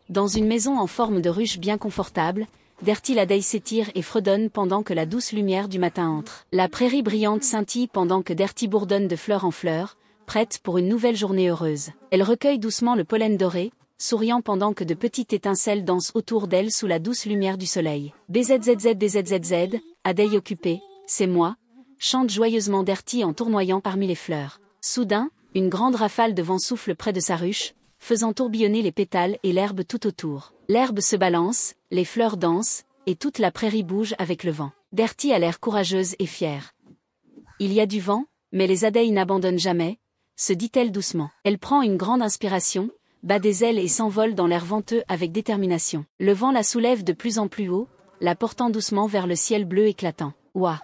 Dans une maison en forme de ruche bien confortable, Dirty Lady s'étire et fredonne pendant que la douce lumière du matin entre. La prairie brillante scintille pendant que Dirty bourdonne de fleur en fleur, prête pour une nouvelle journée heureuse. Elle recueille doucement le pollen doré, souriant pendant que de petites étincelles dansent autour d'elle sous la douce lumière du soleil. BZZZ, a day occupé, c'est moi, chante joyeusement Dirty en tournoyant parmi les fleurs. Soudain, une grande rafale de vent souffle près de sa ruche, faisant tourbillonner les pétales et l'herbe tout autour. L'herbe se balance, les fleurs dansent, et toute la prairie bouge avec le vent. Dirty a l'air courageuse et fière. Il y a du vent, mais les Adaïs n'abandonnent jamais, se dit-elle doucement. Elle prend une grande inspiration, bat des ailes et s'envole dans l'air venteux avec détermination. Le vent la soulève de plus en plus haut, la portant doucement vers le ciel bleu éclatant. Ouah!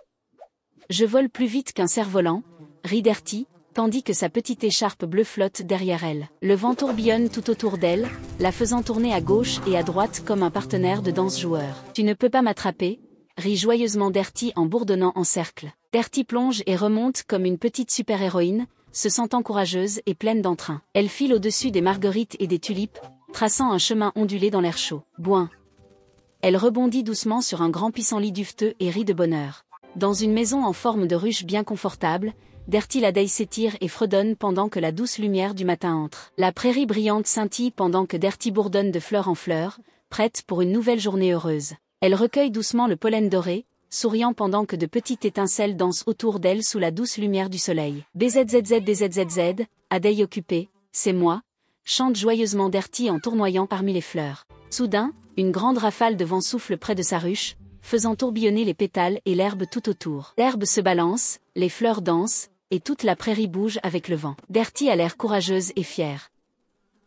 Je vole plus vite qu'un cerf-volant, rit Dirty, tandis que sa petite écharpe bleue flotte derrière elle. Le vent tourbillonne tout autour d'elle, la faisant tourner à gauche et à droite comme un partenaire de danse-joueur. Tu ne peux pas m'attraper, rit joyeusement Dirty en bourdonnant en cercle. Dirty plonge et remonte comme une petite super-héroïne, se sentant courageuse et pleine d'entrain. Elle file au-dessus des marguerites et des tulipes, traçant un chemin ondulé dans l'air chaud. Boing. Elle rebondit doucement sur un grand pissenlit duveteux et rit de bonheur. Dans une maison en forme de ruche bien confortable, Dirty Lady s'étire et fredonne pendant que la douce lumière du matin entre. La prairie brillante scintille pendant que Dirty bourdonne de fleur en fleur, prête pour une nouvelle journée heureuse. Elle recueille doucement le pollen doré, souriant pendant que de petites étincelles dansent autour d'elle sous la douce lumière du soleil. BZZZ, a day occupé, c'est moi, chante joyeusement Dirty en tournoyant parmi les fleurs. Soudain, une grande rafale de vent souffle près de sa ruche, faisant tourbillonner les pétales et l'herbe tout autour. L'herbe se balance, les fleurs dansent, et toute la prairie bouge avec le vent. Dirty a l'air courageuse et fière.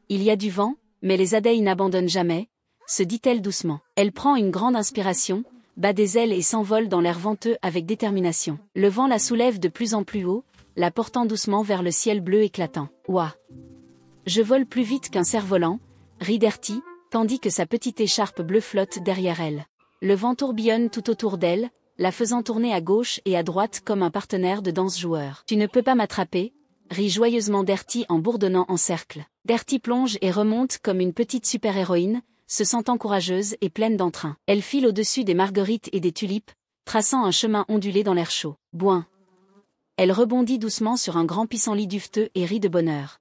Il y a du vent, mais les Adaïs n'abandonnent jamais, se dit-elle doucement. Elle prend une grande inspiration, bat des ailes et s'envole dans l'air venteux avec détermination. Le vent la soulève de plus en plus haut, la portant doucement vers le ciel bleu éclatant. Ouah! Je vole plus vite qu'un cerf-volant, rit Dirty, tandis que sa petite écharpe bleue flotte derrière elle. Le vent tourbillonne tout autour d'elle, la faisant tourner à gauche et à droite comme un partenaire de danse-joueur. Tu ne peux pas m'attraper, rit joyeusement Dirty en bourdonnant en cercle. Dirty plonge et remonte comme une petite super-héroïne, se sentant courageuse et pleine d'entrain. Elle file au-dessus des marguerites et des tulipes, traçant un chemin ondulé dans l'air chaud. Boing. Elle rebondit doucement sur un grand pissenlit duveteux et rit de bonheur.